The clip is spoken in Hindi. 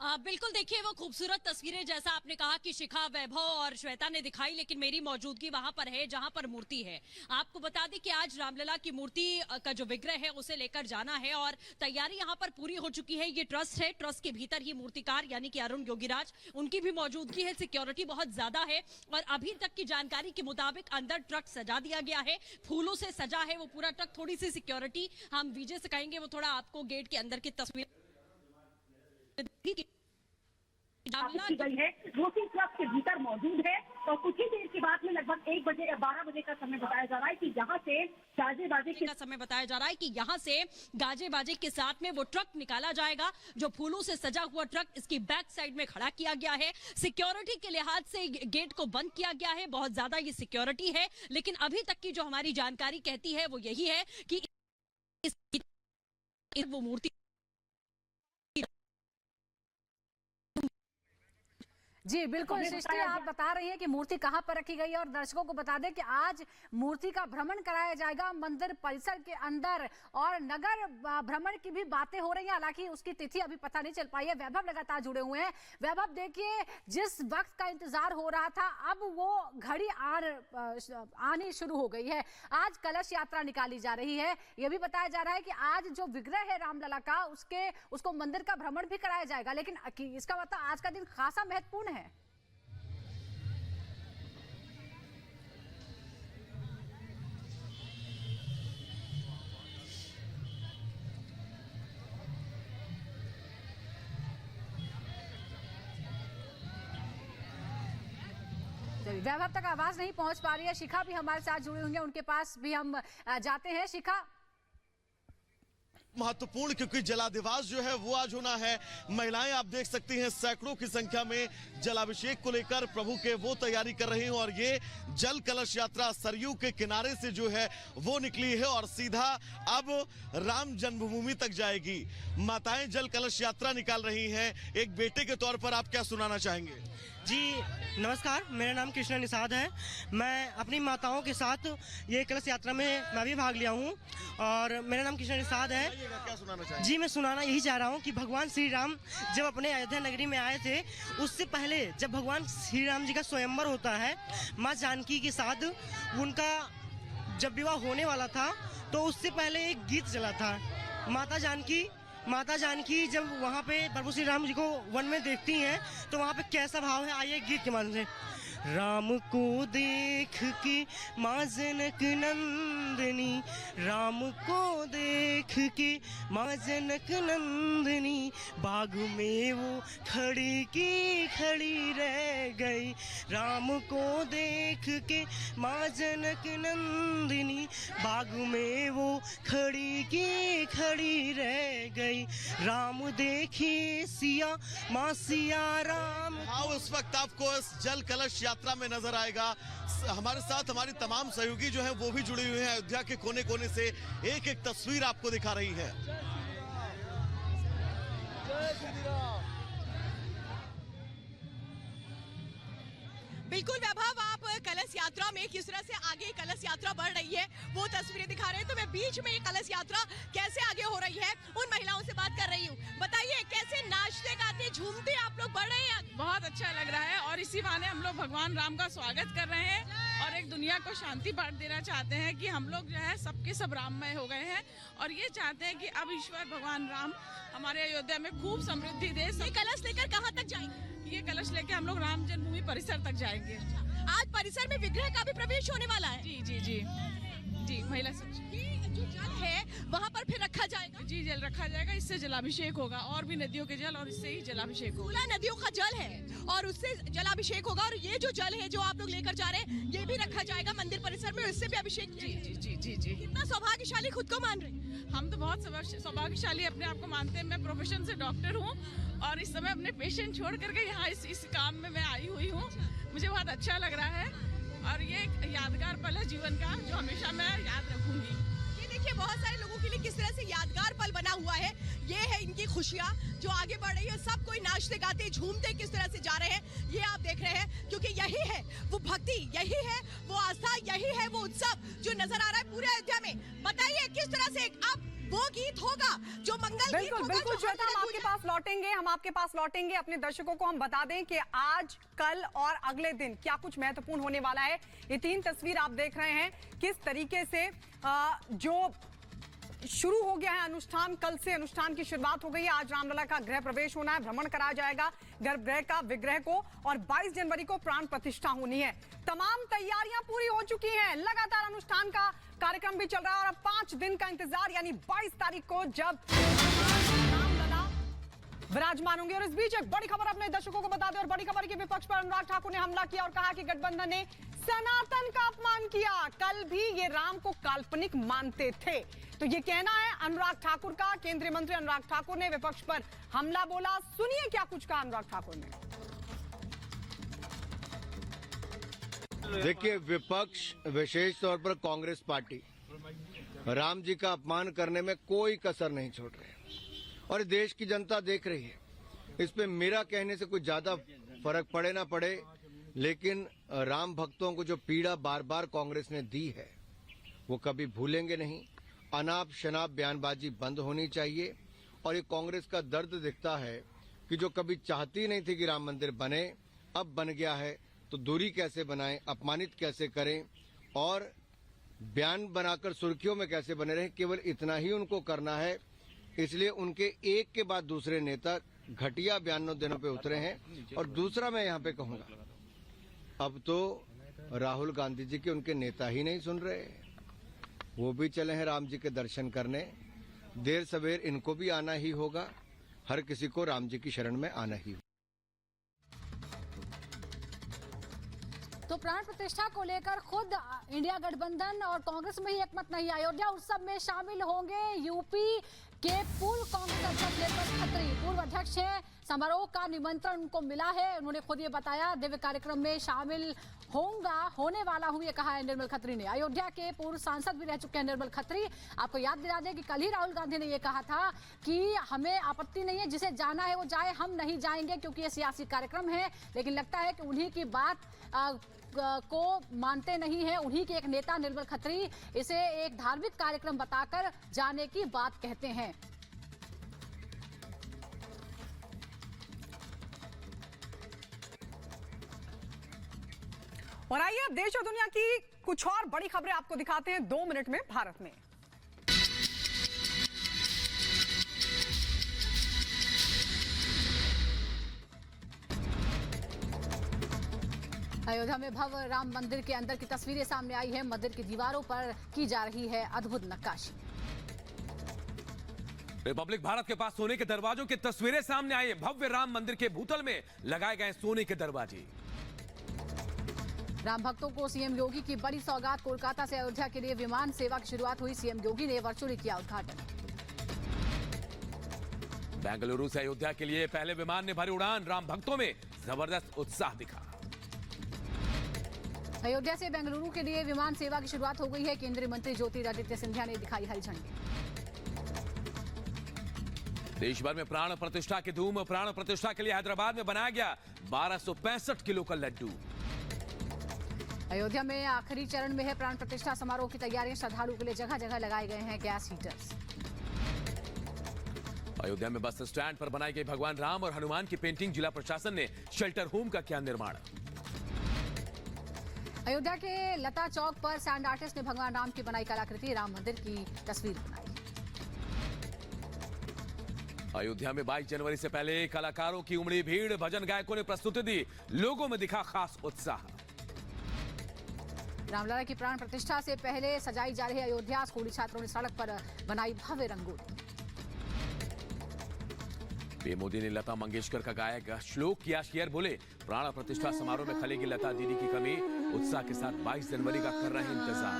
बिल्कुल, देखिए वो खूबसूरत तस्वीरें जैसा आपने कहा कि शिखा, वैभव और श्वेता ने दिखाई, लेकिन मेरी मौजूदगी वहां पर है जहां पर मूर्ति है। आपको बता दें कि आज रामलला की मूर्ति का जो विग्रह है उसे लेकर जाना है और तैयारी यहां पर पूरी हो चुकी है। ये ट्रस्ट है, ट्रस्ट के भीतर ही मूर्तिकार यानी कि अरुण योगीराज, उनकी भी मौजूदगी है। सिक्योरिटी बहुत ज्यादा है और अभी तक की जानकारी के मुताबिक अंदर ट्रक सजा दिया गया है, फूलों से सजा है वो पूरा ट्रक। थोड़ी सी सिक्योरिटी हम विजय से कहेंगे वो थोड़ा आपको गेट के अंदर की तस्वीर की गई है, वो ट्रक के भीतर मौजूद है और कुछ ही देर के बाद में लगभग 1 बजे या 12 बजे का समय बताया जा रहा है कि यहाँ से गाजे बाजे का समय बताया जा रहा है कि यहाँ से गाजे बाजे के साथ में वो ट्रक निकाला जाएगा। जो फूलों से सजा हुआ ट्रक इसकी बैक साइड में खड़ा किया गया है। सिक्योरिटी के लिहाज से गेट को बंद किया गया है, बहुत ज्यादा ये सिक्योरिटी है, लेकिन अभी तक की जो हमारी जानकारी कहती है वो यही है कि वो मूर्ति जी बिल्कुल सृष्टि, आप बता रही हैं कि मूर्ति कहां पर रखी गई है और दर्शकों को बता दें कि आज मूर्ति का भ्रमण कराया जाएगा मंदिर परिसर के अंदर और नगर भ्रमण की भी बातें हो रही हैं। हालांकि उसकी तिथि अभी पता नहीं चल पाई है। वैभव लगातार जुड़े हुए हैं। वैभव, देखिए जिस वक्त का इंतजार हो रहा था अब वो घड़ी आनी शुरू हो गई है। आज कलश यात्रा निकाली जा रही है। यह भी बताया जा रहा है कि आज जो विग्रह है रामलला का उसको मंदिर का भ्रमण भी कराया जाएगा, लेकिन इसका मतलब आज का दिन खासा महत्वपूर्ण है। वैभव तक आवाज नहीं पहुंच पा रही है। शिखा भी हमारे साथ जुड़े होंगे, उनके पास भी हम जाते हैं। शिखा, महत्वपूर्ण क्योंकि जलादिवास जो है वो आज होना है। महिलाएं आप देख सकती हैं सैकड़ों की संख्या में जलाभिषेक को लेकर प्रभु के वो तैयारी कर रही हैं और ये जल कलश यात्रा सरयू के किनारे से जो है वो निकली है और सीधा अब राम जन्मभूमि तक जाएगी। माताएं जल कलश यात्रा निकाल रही हैं। एक बेटे के तौर पर आप क्या सुनाना चाहेंगे? जी नमस्कार, मेरा नाम कृष्णा निषाद है। मैं अपनी माताओं के साथ ये कलश यात्रा में मैं भी भाग लिया हूँ और मेरा नाम कृष्णा निषाद है। क्या सुनाना चाहेंगे? जी मैं सुनाना यही चाह रहा हूँ कि भगवान श्री राम जब अपने अयोध्या नगरी में आए थे, उससे पहले जब भगवान श्री राम जी का स्वयंवर होता है माँ जानकी के साथ, उनका जब विवाह होने वाला था तो उससे पहले एक गीत चला था। माता जानकी जब वहाँ पे प्रभु श्री राम जी को वन में देखती हैं तो वहाँ पे कैसा भाव है, आइए गीत के माध्यम से। राम को देख के माँ जनक नंदनी, राम को देख के माँ जनक नंदनी, बाग में वो खड़ी की खड़ी रह गई। राम को देख के माँ जनक नंदनी, बाग में वो खड़ी की खड़ी रह गई। राम देखे सिया माँ सिया राम। हाँ, उस वक्त आपको इस जल कलश यात्रा में नजर आएगा। हमारे साथ हमारी तमाम सहयोगी जो हैं वो भी जुड़ी हुई हैं। अयोध्या के कोने कोने से एक एक तस्वीर आपको दिखा रही है। बिल्कुल वैभव, आप कलश यात्रा में किस तरह से आगे कलश यात्रा बढ़ रही है वो तस्वीरें दिखा रहे हैं। तो मैं बीच में ये कलश यात्रा कैसे आगे हो रही है उन महिलाओं से बात कर रही हूँ। बताइए कैसे नाचते गाते झूमते आप लोग बढ़ रहे हैं? बहुत अच्छा लग रहा है और इसी बहाने हम लोग भगवान राम का स्वागत कर रहे हैं और एक दुनिया को शांति बांट देना चाहते हैं कि हम लोग जो है सबके सब राममय हो गए हैं और ये चाहते हैं कि अब ईश्वर भगवान राम हमारे अयोध्या में खूब समृद्धि दे। कलश लेकर कहाँ तक जाएंगे? ये कलश लेके हम लोग राम जन्मभूमि परिसर तक जाएंगे। आज परिसर में विग्रह का भी प्रवेश होने वाला है। जी जी जी जी, महिला जो जल है वहाँ पर फिर रखा जाएगा। जी जल रखा जाएगा, इससे जलाभिषेक होगा और भी नदियों के जल और इससे ही जलाभिषेक होगा। 16 नदियों का जल है और उससे जलाभिषेक होगा और ये जो जल है जो आप लोग लेकर जा रहे हैं ये भी रखा जाएगा मंदिर परिसर में, इससे भी अभिषेक। जी जी जी जी जी, कितना सौभाग्यशाली खुद को मान रहे हैं। हम तो बहुत सौभाग्यशाली अपने आप को मानते हैं। मैं प्रोफेशन से डॉक्टर हूँ और इस समय अपने पेशेंट छोड़ करके यहाँ इस काम में मैं आई हुई हूँ। मुझे बहुत अच्छा लग रहा है और ये एक यादगार पल है जीवन का जो हमेशा मैं याद रखूंगी। ये देखिए बहुत सारे लोगों के लिए किस तरह से यादगार पल बना हुआ है। ये है इनकी खुशियाँ जो आगे बढ़ रही है। सब कोई नाचते गाते झूमते किस तरह से जा रहे हैं ये आप देख रहे हैं, क्योंकि यही है वो भक्ति, यही है वो आस्था, यही है वो उत्सव जो नजर आ रहा है पूरे अयोध्या में। बताइए किस तरह से आप वो गीत होगा जो मंगल गीत बिल्कुल होगा, बिल्कुल जो श्वेता, हर हम जगह आपके पास लौटेंगे, हम आपके पास लौटेंगे। अपने दर्शकों को हम बता दें कि आज, कल और अगले दिन क्या कुछ महत्वपूर्ण होने वाला है। ये 3 तस्वीर आप देख रहे हैं किस तरीके से जो शुरू हो गया है अनुष्ठान। कल से अनुष्ठान की शुरुआत हो गई है। आज रामलला का गृह प्रवेश होना है, भ्रमण कराया जाएगा गर्भगृह का, विग्रह को, और 22 जनवरी को प्राण प्रतिष्ठा होनी है। तमाम तैयारियां पूरी हो चुकी हैं। लगातार अनुष्ठान का कार्यक्रम भी चल रहा है और अब 5 दिन का इंतजार, यानी 22 तारीख को जब रामलला विराजमान होंगे। और इस बीच एक बड़ी खबर अपने दर्शकों को बता दें, और बड़ी खबर की विपक्ष पर अनुराग ठाकुर ने हमला किया और कहा कि गठबंधन ने सनातन का अपमान किया। कल भी ये राम को काल्पनिक मानते थे, तो ये कहना है अनुराग ठाकुर का। केंद्रीय मंत्री अनुराग ठाकुर ने विपक्ष पर हमला बोला। सुनिए क्या कुछ कहा अनुराग ठाकुर ने। देखिए, विपक्ष विशेष तौर पर कांग्रेस पार्टी राम जी का अपमान करने में कोई कसर नहीं छोड़ रहे और देश की जनता देख रही है। इस पे मेरा कहने से कुछ ज्यादा फर्क पड़े ना पड़े, लेकिन राम भक्तों को जो पीड़ा बार बार कांग्रेस ने दी है वो कभी भूलेंगे नहीं। अनाप शनाप बयानबाजी बंद होनी चाहिए। और ये कांग्रेस का दर्द दिखता है कि जो कभी चाहती नहीं थी कि राम मंदिर बने, अब बन गया है, तो दूरी कैसे बनाएं, अपमानित कैसे करें और बयान बनाकर सुर्खियों में कैसे बने रहें, केवल इतना ही उनको करना है। इसलिए उनके एक के बाद दूसरे नेता घटिया बयानों देने पे उतरे हैं। और दूसरा मैं यहाँ पे कहूंगा, अब तो राहुल गांधी जी के उनके नेता ही नहीं सुन रहे, वो भी चले हैं राम जी के दर्शन करने। देर सवेर इनको भी आना ही होगा। हर किसी को राम जी की शरण में आना ही होगा। तो प्राण प्रतिष्ठा को लेकर खुद इंडिया गठबंधन और कांग्रेस में ही एकमत नहीं। अयोध्या उत्सव में शामिल होंगे यूपी के पूर्व कांग्रेस अध्यक्ष निर्मल खत्री, पूर्व अध्यक्ष हैं। समारोह का निमंत्रण उनको मिला है। उन्होंने खुद ये बताया, दिव्य कार्यक्रम में शामिल होने वाला हूं, ये कहा है निर्मल खत्री ने। अयोध्या के पूर्व सांसद भी रह चुके हैं निर्मल खत्री। आपको याद दिला दें कि कल ही राहुल गांधी ने ये कहा था कि हमें आपत्ति नहीं है, जिसे जाना है वो जाए, हम नहीं जाएंगे क्योंकि ये सियासी कार्यक्रम है। लेकिन लगता है कि उन्हीं की बात को मानते नहीं है। उन्हीं के एक नेता निर्मल खत्री इसे एक धार्मिक कार्यक्रम बताकर जाने की बात कहते हैं। और आइए अब देश और दुनिया की कुछ और बड़ी खबरें आपको दिखाते हैं 2 मिनट में भारत में। अयोध्या में भव्य राम मंदिर के अंदर की तस्वीरें सामने आई है। मंदिर की दीवारों पर की जा रही है अद्भुत नक्काशी। रिपब्लिक भारत के पास सोने के दरवाजों की तस्वीरें सामने आई है। भव्य राम मंदिर के भूतल में लगाए गए सोने के दरवाजे। राम भक्तों को सीएम योगी की बड़ी सौगात। कोलकाता से अयोध्या के लिए विमान सेवा की शुरुआत हुई। सीएम योगी ने वर्चुअली किया उद्घाटन। बेंगलुरु से अयोध्या के लिए पहले विमान ने भरी उड़ान। राम भक्तों में जबरदस्त उत्साह दिखा। अयोध्या से बेंगलुरु के लिए विमान सेवा की शुरुआत हो गई है। केंद्रीय मंत्री ज्योतिरादित्य सिंधिया ने दिखाई हरी झंडी। देश भर में प्राण प्रतिष्ठा की धूम। प्राण प्रतिष्ठा के लिए हैदराबाद में बनाया गया 1265 किलो का लड्डू। अयोध्या में आखिरी चरण में है प्राण प्रतिष्ठा समारोह की तैयारियां। श्रद्धालुओं के लिए जगह जगह लगाए गए हैं गैस हीटर्स। अयोध्या में बस स्टैंड पर बनाई गई भगवान राम और हनुमान की पेंटिंग। जिला प्रशासन ने शेल्टर होम का किया निर्माण। अयोध्या के लता चौक पर सैंड आर्टिस्ट ने भगवान राम की बनाई कलाकृति राम मंदिर की तस्वीर बनाई। अयोध्या में 22 जनवरी से पहले कलाकारों की उमड़ी भीड़। भजन गायकों ने प्रस्तुति दी। लोगों में दिखा खास उत्साह। रामलला की प्राण प्रतिष्ठा से पहले सजाई जा रही अयोध्या। स्कूली छात्रों ने सड़क पर बनाई भव्य रंगोली। पीएम मोदी ने लता मंगेशकर का गाया श्लोक किया शेयर। बोले, प्राण प्रतिष्ठा समारोह में खलेगी लता दीदी की कमी। उत्साह के साथ 22 जनवरी का कर रहे हैं इंतजार।